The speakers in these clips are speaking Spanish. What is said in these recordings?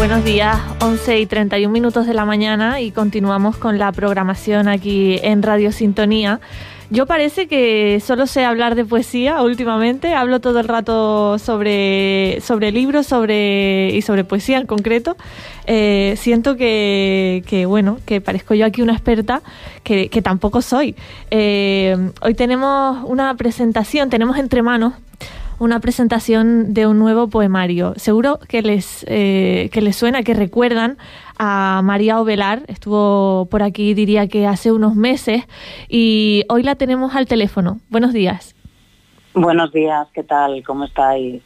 Buenos días, 11:31 de la mañana y continuamos con la programación aquí en Radio Sintonía. Yo parece que solo sé hablar de poesía últimamente, hablo todo el rato sobre libros y sobre poesía en concreto. Siento que parezco yo aquí una experta, que tampoco soy. Hoy tenemos una presentación, tenemos entre manos una presentación de un nuevo poemario. Seguro que les suena, que recuerdan a María Ovelar. Estuvo por aquí, diría que hace unos meses, y hoy la tenemos al teléfono. Buenos días. Buenos días, ¿qué tal? ¿Cómo estáis?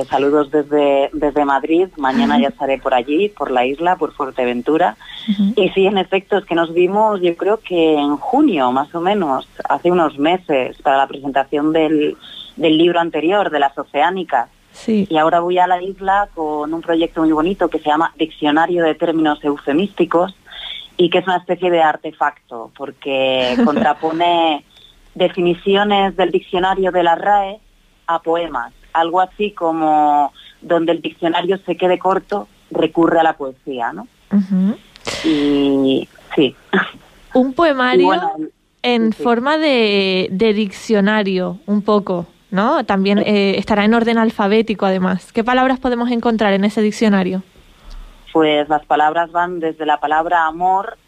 Saludos desde Madrid. Mañana ya estaré por allí, por la isla, por Fuerteventura. Y sí, en efecto, es que nos vimos, yo creo que en junio, más o menos, hace unos meses, para la presentación del libro anterior, de las Oceánicas. Sí. Y ahora voy a la isla con un proyecto muy bonito que se llama Diccionario de Términos Eufemísticos, y que es una especie de artefacto, porque contrapone definiciones del diccionario de la RAE a poemas. Algo así como donde el diccionario se quede corto, recurre a la poesía, ¿no? Y sí. Un poemario y bueno, en sí. forma de diccionario, un poco, ¿no? También estará en orden alfabético, además. ¿Qué palabras podemos encontrar en ese diccionario? Pues las palabras van desde la palabra amor,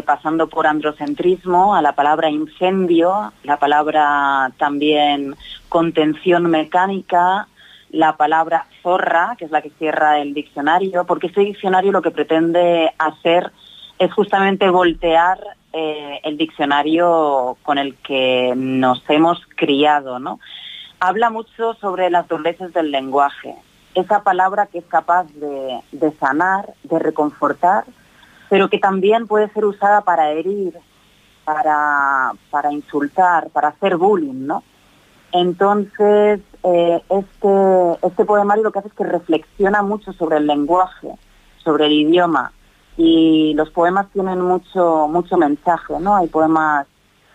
pasando por androcentrismo, a la palabra incendio, la palabra también contención mecánica, la palabra zorra, que es la que cierra el diccionario, porque este diccionario lo que pretende hacer es justamente voltear el diccionario con el que nos hemos criado, ¿no? Habla mucho sobre las dobleces del lenguaje, esa palabra que es capaz de sanar, de reconfortar, pero que también puede ser usada para herir, para insultar, para hacer bullying, ¿no? Entonces, este poemario lo que hace es que reflexiona mucho sobre el lenguaje, sobre el idioma, y los poemas tienen mucho mensaje, ¿no? Hay poemas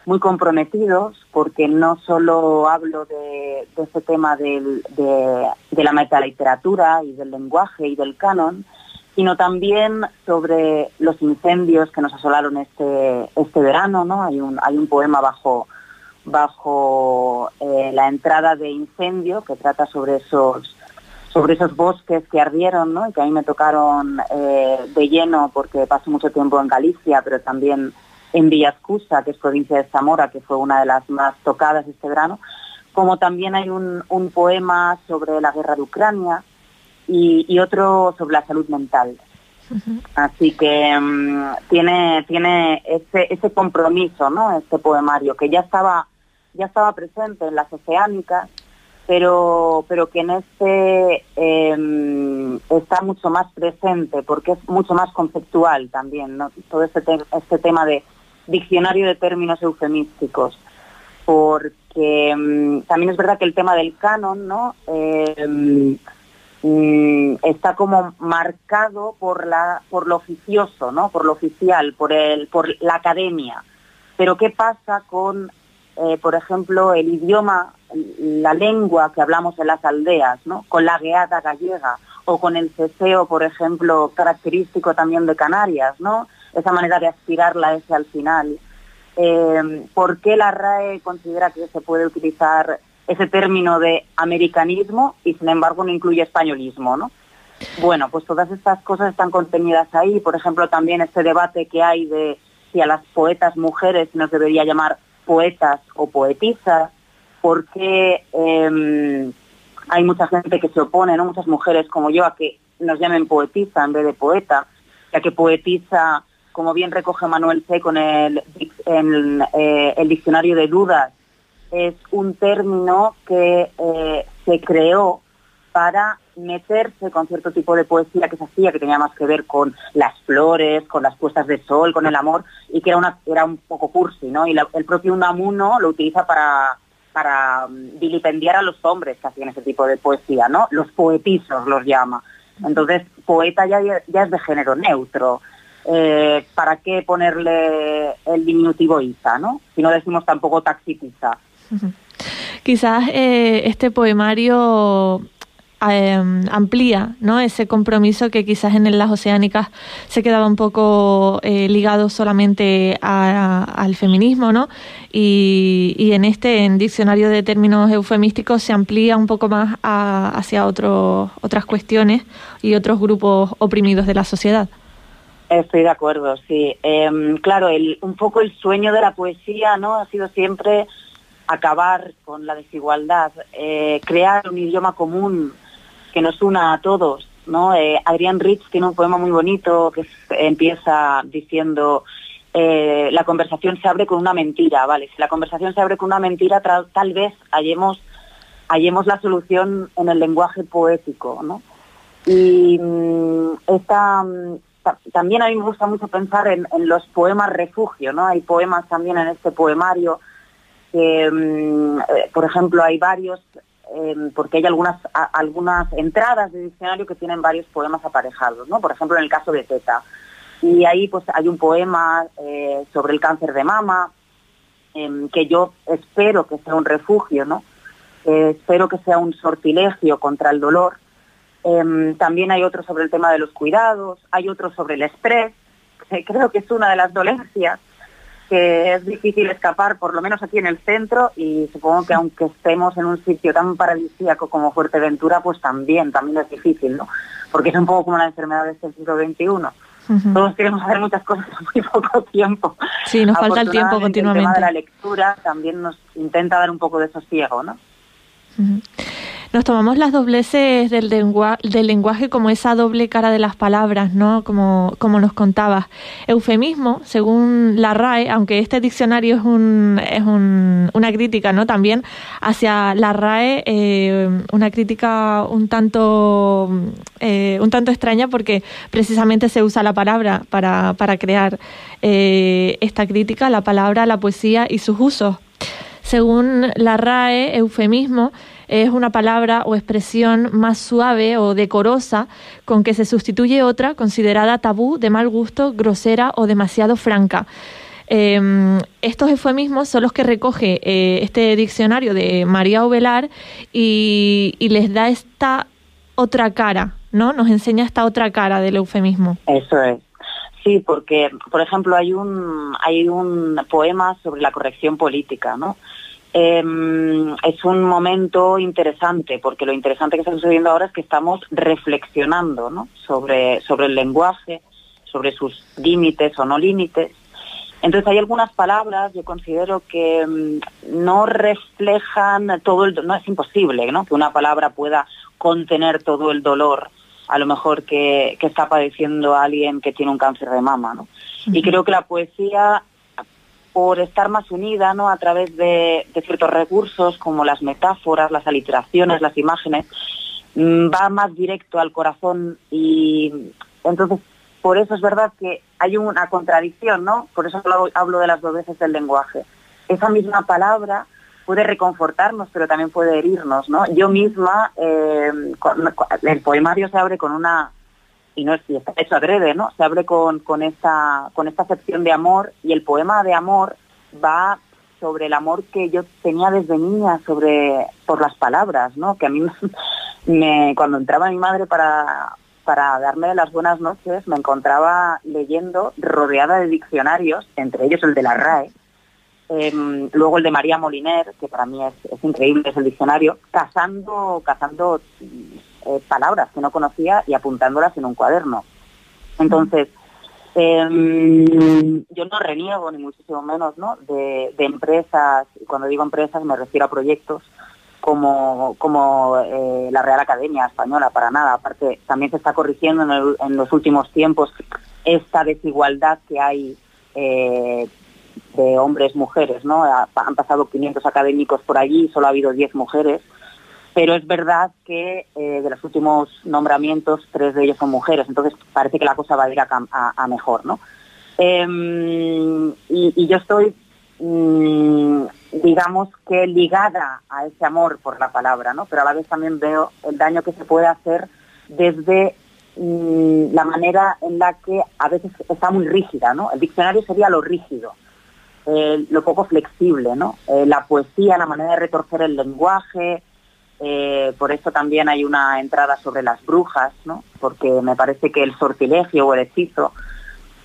muy comprometidos, porque no solo hablo de ese tema de la metaliteratura y del lenguaje y del canon, sino también sobre los incendios que nos asolaron este verano, ¿no? Hay un poema bajo la entrada de Incendio, que trata sobre esos bosques que ardieron, ¿no? Y que a mí me tocaron de lleno, porque paso mucho tiempo en Galicia, pero también en Villascusa, que es provincia de Zamora, que fue una de las más tocadas este verano. Como también hay un poema sobre la guerra de Ucrania, y otro sobre la salud mental. Así que tiene ese compromiso, ¿no? Este poemario que ya estaba presente en las Oceánicas, pero que en está mucho más presente, porque es mucho más conceptual también, ¿no? Todo este tema de diccionario de términos eufemísticos, porque también es verdad que el tema del canon, ¿no? Está como marcado por lo oficioso, ¿no? Por lo oficial, por la academia. Pero ¿qué pasa con, por ejemplo, el idioma, la lengua que hablamos en las aldeas, ¿no? Con la gueada gallega, o con el ceseo, por ejemplo, característico también de Canarias, ¿no? Esa manera de aspirar la S al final. ¿Por qué la RAE considera que se puede utilizar ese término de americanismo y sin embargo no incluye españolismo, ¿no? Bueno, pues todas estas cosas están contenidas ahí. Por ejemplo, también este debate que hay de si a las poetas mujeres nos debería llamar poetas o poetisas, porque hay mucha gente que se opone, ¿no? Muchas mujeres como yo, a que nos llamen poetisa en vez de poeta, ya que poetisa, como bien recoge Manuel C. con el diccionario de dudas, es un término que se creó para meterse con cierto tipo de poesía que se hacía, que tenía más que ver con las flores, con las puestas de sol, con el amor, y que era un poco cursi, ¿no? Y el propio Unamuno lo utiliza para vilipendiar a los hombres que hacían ese tipo de poesía, ¿no? Los poetizos los llama. Entonces, poeta ya es de género neutro. ¿Para qué ponerle el diminutivo isa, ¿no? Si no decimos tampoco taxitiza. Quizás este poemario amplía, ¿no?, ese compromiso que quizás en las oceánicas se quedaba un poco ligado solamente al feminismo, ¿no? Y en diccionario de términos eufemísticos se amplía un poco más hacia otras cuestiones y otros grupos oprimidos de la sociedad. Estoy de acuerdo, sí. Claro, un poco el sueño de la poesía, ¿no?, ha sido siempre acabar con la desigualdad, crear un idioma común que nos una a todos, ¿no? Adrienne Rich tiene un poema muy bonito que empieza diciendo la conversación se abre con una mentira, ¿vale? Si la conversación se abre con una mentira, tal vez hallemos la solución en el lenguaje poético, ¿no? Y también a mí me gusta mucho pensar en los poemas refugio, ¿no? Hay poemas también en este poemario que, por ejemplo, hay varios, porque hay algunas entradas de diccionario que tienen varios poemas aparejados, ¿no? Por ejemplo, en el caso de Teta. Y ahí pues hay un poema sobre el cáncer de mama, que yo espero que sea un refugio, ¿no? Espero que sea un sortilegio contra el dolor. También hay otro sobre el tema de los cuidados, hay otro sobre el estrés, que creo que es una de las dolencias que es difícil escapar, por lo menos aquí en el centro, y supongo que aunque estemos en un sitio tan paradisíaco como Fuerteventura, pues también es difícil, ¿no? Porque es un poco como la enfermedad de este siglo XXI. Uh-huh. Todos queremos hacer muchas cosas en muy poco tiempo. Sí, nos falta el tiempo continuamente. El tema de la lectura también nos intenta dar un poco de sosiego, ¿no? Uh-huh. Nos tomamos las dobleces del lenguaje como esa doble cara de las palabras, ¿no? Como nos contabas. Eufemismo, según la RAE, aunque este diccionario es una crítica, ¿no?, también hacia la RAE, una crítica un tanto extraña, porque precisamente se usa la palabra para crear esta crítica, la palabra, la poesía y sus usos. Según la RAE, eufemismo es una palabra o expresión más suave o decorosa con que se sustituye otra considerada tabú, de mal gusto, grosera o demasiado franca. Estos eufemismos son los que recoge este diccionario de María Ovelar y les da esta otra cara, ¿no? Nos enseña esta otra cara del eufemismo. Eso es. Sí, porque, por ejemplo, hay un poema sobre la corrección política, ¿no? Es un momento interesante, porque lo interesante que está sucediendo ahora es que estamos reflexionando, ¿no?, sobre el lenguaje, sobre sus límites o no límites. Entonces hay algunas palabras, yo considero que no reflejan todo no es imposible, ¿no?, que una palabra pueda contener todo el dolor, a lo mejor que está padeciendo alguien que tiene un cáncer de mama, ¿no? Uh-huh. Y creo que la poesía, por estar más unida, ¿no?, a través de ciertos recursos como las metáforas, las aliteraciones, las imágenes, va más directo al corazón, y entonces por eso es verdad que hay una contradicción, ¿no? Por eso hablo de las dobleces del lenguaje. Esa misma palabra puede reconfortarnos, pero también puede herirnos, ¿no? Yo misma, el poemario se abre con una, y no es si está hecho adrede, ¿no?, se abre con esta acepción de amor, y el poema de amor va sobre el amor que yo tenía desde niña por las palabras, ¿no? Que a mí cuando entraba mi madre para darme las buenas noches, me encontraba leyendo rodeada de diccionarios, entre ellos el de la RAE, luego el de María Moliner, que para mí es increíble, es el diccionario, cazando palabras que no conocía y apuntándolas en un cuaderno. Entonces, yo no reniego, ni muchísimo menos, ¿no?, de empresas, y cuando digo empresas me refiero a proyectos como la Real Academia Española, para nada. Aparte, también se está corrigiendo en los últimos tiempos esta desigualdad que hay de hombres-mujeres, ¿no? Han pasado 500 académicos por allí, solo ha habido 10 mujeres, pero es verdad que de los últimos nombramientos 3 de ellos son mujeres, entonces parece que la cosa va a ir a mejor, ¿no? Y yo estoy, digamos que ligada a ese amor por la palabra, ¿no? Pero a la vez también veo el daño que se puede hacer desde la manera en la que a veces está muy rígida, ¿no? El diccionario sería lo rígido, lo poco flexible, ¿no? La poesía, la manera de retorcer el lenguaje, Por eso también hay una entrada sobre las brujas, ¿no? Porque me parece que el sortilegio o el hechizo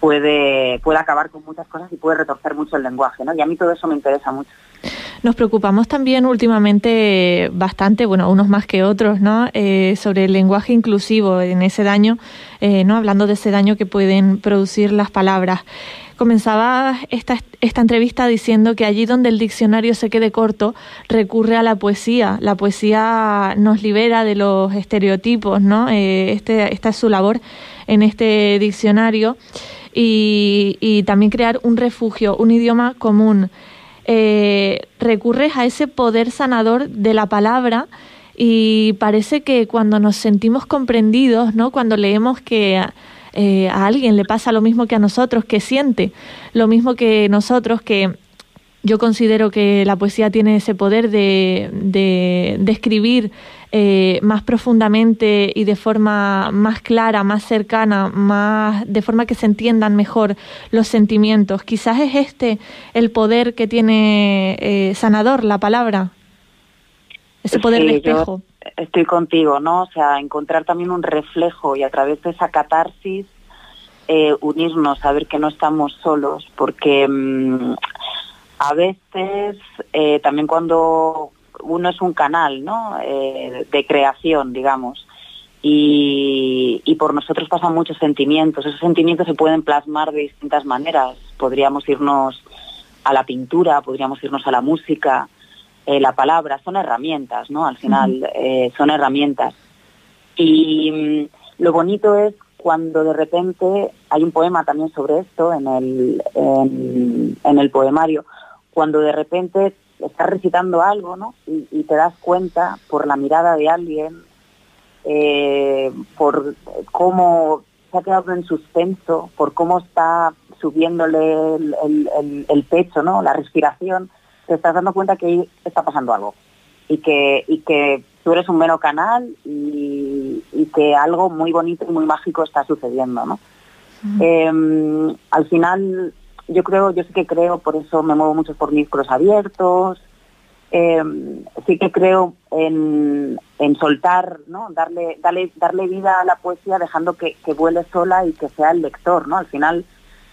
puede acabar con muchas cosas y puede retorcer mucho el lenguaje, ¿no? Y a mí todo eso me interesa mucho. Nos preocupamos también últimamente bastante, bueno, unos más que otros, ¿no? Sobre el lenguaje inclusivo, en ese daño, ¿no? Hablando de ese daño que pueden producir las palabras. Comenzaba esta entrevista diciendo que allí donde el diccionario se quede corto, recurre a la poesía. La poesía nos libera de los estereotipos, ¿no? Esta es su labor en este diccionario. Y también crear un refugio, un idioma común. Recurres a ese poder sanador de la palabra y parece que cuando nos sentimos comprendidos, ¿no? Cuando leemos que a alguien le pasa lo mismo que a nosotros, que siente lo mismo que nosotros, que yo considero que la poesía tiene ese poder de escribir más profundamente y de forma más clara, más cercana, de forma que se entiendan mejor los sentimientos. Quizás es este el poder que tiene sanador la palabra, ese poder de espejo. Yo estoy contigo, ¿no? O sea, encontrar también un reflejo y a través de esa catarsis unirnos, saber que no estamos solos, porque a veces también cuando uno es un canal, ¿no? De creación, digamos, y por nosotros pasan muchos sentimientos. Esos sentimientos se pueden plasmar de distintas maneras. Podríamos irnos a la pintura, podríamos irnos a la música. La palabra son herramientas, ¿no? Al final son herramientas. Y lo bonito es cuando de repente hay un poema también sobre esto en el poemario, cuando de repente estás recitando algo, ¿no? Y te das cuenta por la mirada de alguien, por cómo se ha quedado en suspenso, por cómo está subiéndole el pecho, ¿no? La respiración, te estás dando cuenta que ahí está pasando algo y que tú eres un mero canal y que algo muy bonito y muy mágico está sucediendo, ¿no? Al final yo sí que creo, por eso me muevo mucho por micros abiertos, sí que creo en soltar, ¿no? Darle vida a la poesía dejando que vuele sola y que sea el lector, ¿no? Al final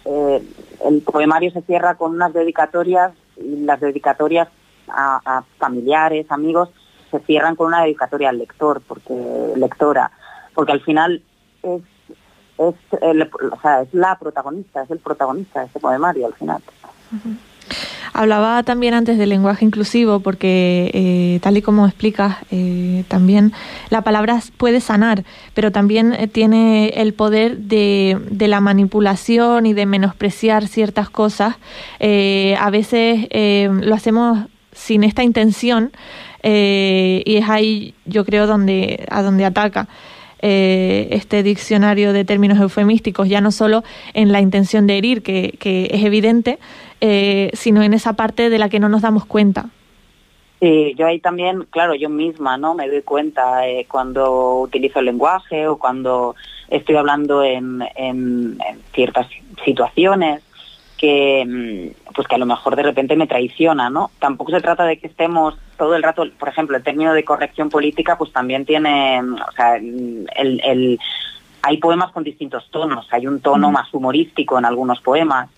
el poemario se cierra con unas dedicatorias y las dedicatorias a familiares, amigos, se cierran con una dedicatoria al lector, lectora, porque al final es la protagonista, es el protagonista de este poemario al final. Uh-huh. Hablaba también antes del lenguaje inclusivo porque, tal y como explicas, también la palabra puede sanar, pero también tiene el poder de la manipulación y de menospreciar ciertas cosas. A veces lo hacemos sin esta intención y es ahí, yo creo, donde ataca este diccionario de términos eufemísticos, ya no solo en la intención de herir, que es evidente, sino en esa parte de la que no nos damos cuenta. Sí, yo ahí también, claro, yo misma, ¿no? Me doy cuenta cuando utilizo el lenguaje o cuando estoy hablando en ciertas situaciones que a lo mejor de repente me traiciona, ¿no? Tampoco se trata de que estemos todo el rato, por ejemplo, el término de corrección política pues también tiene, o sea, hay poemas con distintos tonos, hay un tono más humorístico en algunos poemas,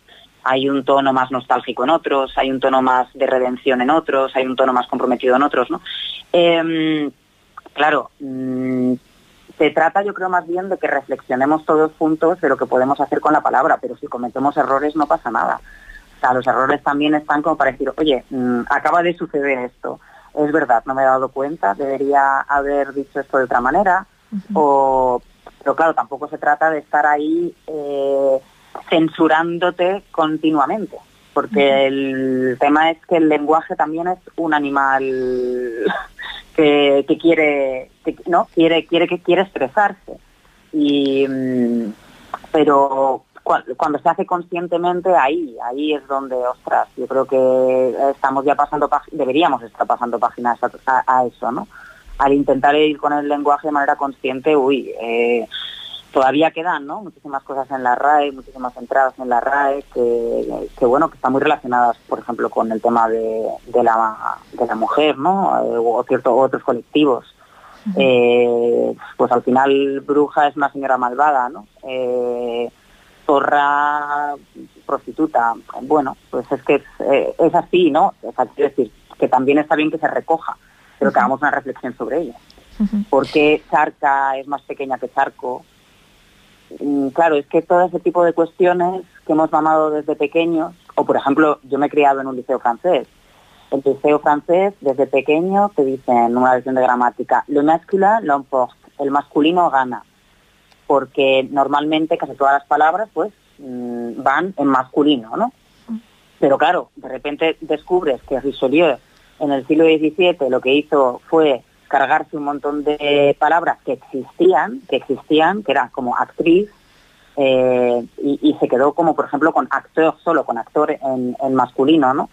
hay un tono más nostálgico en otros, hay un tono más de redención en otros, hay un tono más comprometido en otros, ¿no? Claro, se trata, yo creo, más bien de que reflexionemos todos juntos de lo que podemos hacer con la palabra, pero si cometemos errores no pasa nada. O sea, los errores también están como para decir, oye, acaba de suceder esto, es verdad, no me he dado cuenta, debería haber dicho esto de otra manera, pero claro, tampoco se trata de estar ahí censurándote continuamente, porque el tema es que el lenguaje también es un animal que quiere expresarse, pero cuando se hace conscientemente, ahí es donde, ostras, yo creo que deberíamos estar pasando páginas a eso, ¿no? Al intentar ir con el lenguaje de manera consciente, todavía quedan, ¿no?, muchísimas cosas en la RAE, muchísimas entradas en la RAE que bueno, que están muy relacionadas, por ejemplo, con el tema de la mujer, ¿no?, o otros colectivos. Pues al final bruja es una señora malvada, ¿no? Zorra, prostituta. Bueno, pues es que es así, ¿no? O sea, quiero decir que también está bien que se recoja, pero que hagamos una reflexión sobre ella. ¿Por qué Charca es más pequeña que Charco? Claro, es que todo ese tipo de cuestiones que hemos mamado desde pequeños, o por ejemplo, yo me he criado en un liceo francés. El liceo francés, desde pequeño, te dicen en una lección de gramática, le masculin l'emporte, el masculino gana, porque normalmente casi todas las palabras pues van en masculino, ¿no? Pero claro, de repente descubres que Richelieu en el siglo XVII lo que hizo fue cargarse un montón de palabras que existían, que eran como actriz, y se quedó como, por ejemplo, con acteur solo, con actor en masculino, ¿no?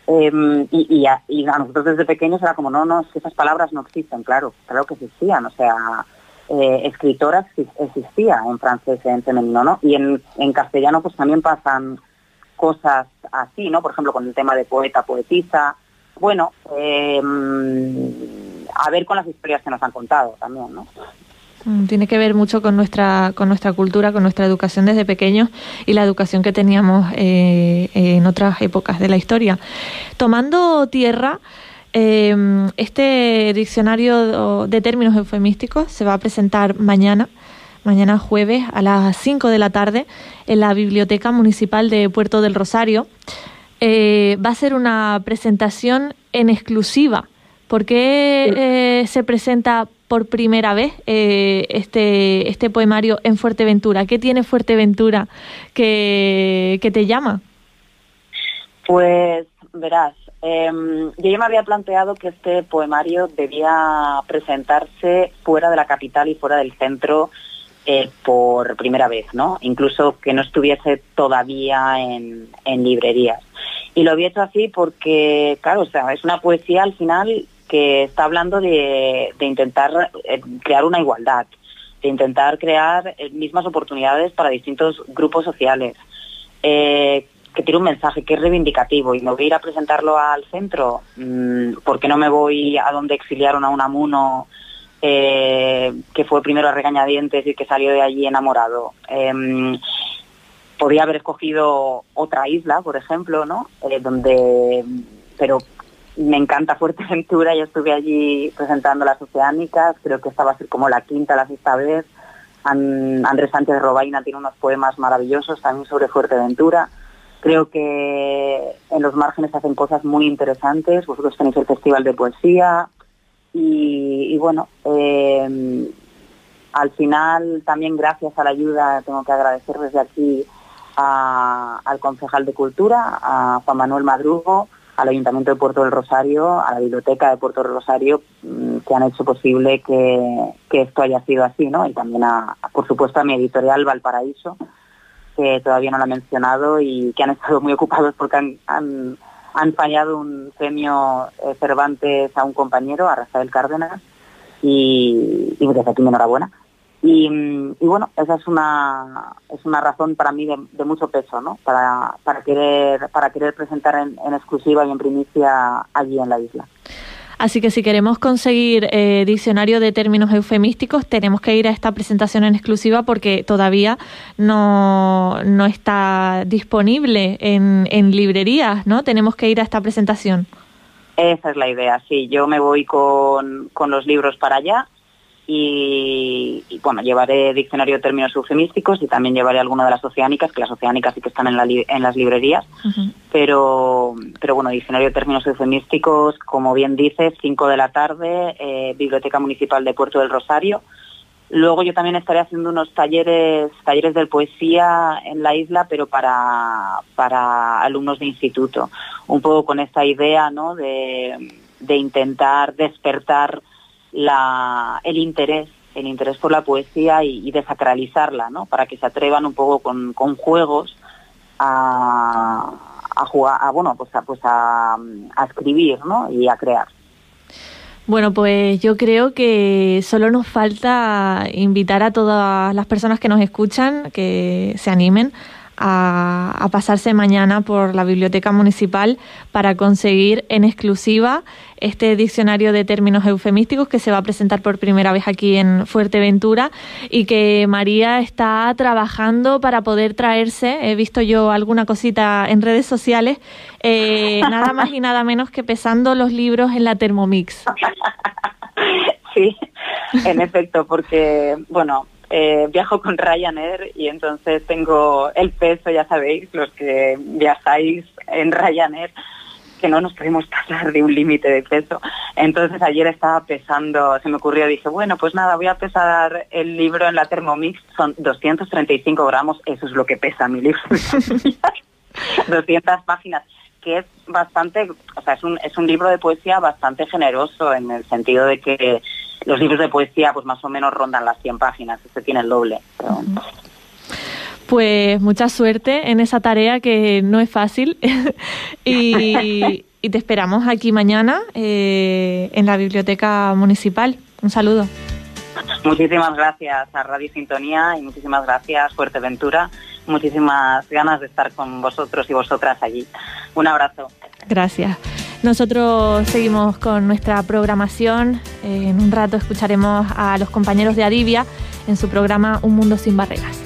Y a nosotros desde pequeños era como, no, es que esas palabras no existen, claro que existían, o sea, escritora existía en francés en femenino, ¿no? Y en castellano pues también pasan cosas así, ¿no? Por ejemplo, con el tema de poeta, poetisa. Bueno, a ver con las historias que nos han contado también, ¿no? Tiene que ver mucho con nuestra cultura, con nuestra educación desde pequeños y la educación que teníamos en otras épocas de la historia. Tomando tierra, este diccionario de términos eufemísticos se va a presentar mañana jueves a las 5 de la tarde en la Biblioteca Municipal de Puerto del Rosario. Va a ser una presentación en exclusiva. ¿Por qué se presenta por primera vez este poemario en Fuerteventura? ¿Qué tiene Fuerteventura que te llama? Pues verás, yo ya me había planteado que este poemario debía presentarse fuera de la capital y fuera del centro por primera vez, ¿no? Incluso que no estuviese todavía en librerías. Y lo había hecho así porque, claro, o sea, es una poesía al final que está hablando de intentar crear una igualdad, de intentar crear mismas oportunidades para distintos grupos sociales, que tiene un mensaje que es reivindicativo. Y me voy a ir a presentarlo al centro, ¿por qué no me voy a donde exiliaron a Unamuno, que fue primero a regañadientes y que salió de allí enamorado? Podría haber escogido otra isla, por ejemplo, ¿no? Pero me encanta Fuerteventura, yo estuve allí presentando las oceánicas, creo que esta va a ser como la quinta, la sexta vez. Andrés Sánchez Robaina tiene unos poemas maravillosos también sobre Fuerteventura. Creo que en Los Márgenes hacen cosas muy interesantes, vosotros tenéis el Festival de Poesía y bueno, al final también gracias a la ayuda, tengo que agradecer desde aquí al concejal de Cultura, a Juan Manuel Madrugo, al Ayuntamiento de Puerto del Rosario, a la Biblioteca de Puerto del Rosario, que han hecho posible que esto haya sido así, ¿no? Y también por supuesto a mi editorial Valparaíso, que todavía no lo he mencionado y que han estado muy ocupados porque han fallado un premio Cervantes a un compañero, a Rafael Cárdenas, y desde aquí mi enhorabuena. Y bueno, esa es una razón para mí de mucho peso, ¿no? Para querer presentar en exclusiva y en primicia allí en la isla. Así que si queremos conseguir diccionario de términos eufemísticos, tenemos que ir a esta presentación en exclusiva porque todavía no está disponible en librerías, ¿no? Tenemos que ir a esta presentación. Esa es la idea, sí. Yo me voy con los libros para allá. Y bueno, llevaré diccionario de términos eufemísticos y también llevaré alguna de las oceánicas, que las oceánicas sí que están en las librerías, pero bueno, diccionario de términos eufemísticos, como bien dices, 5 de la tarde, Biblioteca Municipal de Puerto del Rosario. Luego yo también estaré haciendo unos talleres de poesía en la isla, pero para alumnos de instituto, un poco con esta idea, ¿no?, de intentar despertar el interés por la poesía y desacralizarla, ¿no? Para que se atrevan un poco con juegos a jugar, a escribir, ¿no? Y a crear. Bueno, pues yo creo que solo nos falta invitar a todas las personas que nos escuchan que se animen a pasarse mañana por la Biblioteca Municipal para conseguir en exclusiva este diccionario de términos eufemísticos que se va a presentar por primera vez aquí en Fuerteventura y que María está trabajando para poder traerse. He visto yo alguna cosita en redes sociales, nada más y nada menos que pesando los libros en la Thermomix. Sí, en efecto, porque, bueno, viajo con Ryanair y entonces tengo el peso, ya sabéis, los que viajáis en Ryanair, que no nos podemos pasar de un límite de peso. Entonces ayer estaba pesando, se me ocurrió, dije, bueno, pues nada, voy a pesar el libro en la Thermomix, son 235 gramos, eso es lo que pesa mi libro. 200 páginas, que es bastante, o sea, es un libro de poesía bastante generoso en el sentido de que los libros de poesía pues más o menos rondan las 100 páginas, este tiene el doble. Pero... Pues mucha suerte en esa tarea que no es fácil y te esperamos aquí mañana en la Biblioteca Municipal. Un saludo. Muchísimas gracias a Radio Sintonía y muchísimas gracias Fuerteventura. Muchísimas ganas de estar con vosotros y vosotras allí. Un abrazo. Gracias. Nosotros seguimos con nuestra programación. En un rato escucharemos a los compañeros de Adivia en su programa Un Mundo Sin Barreras.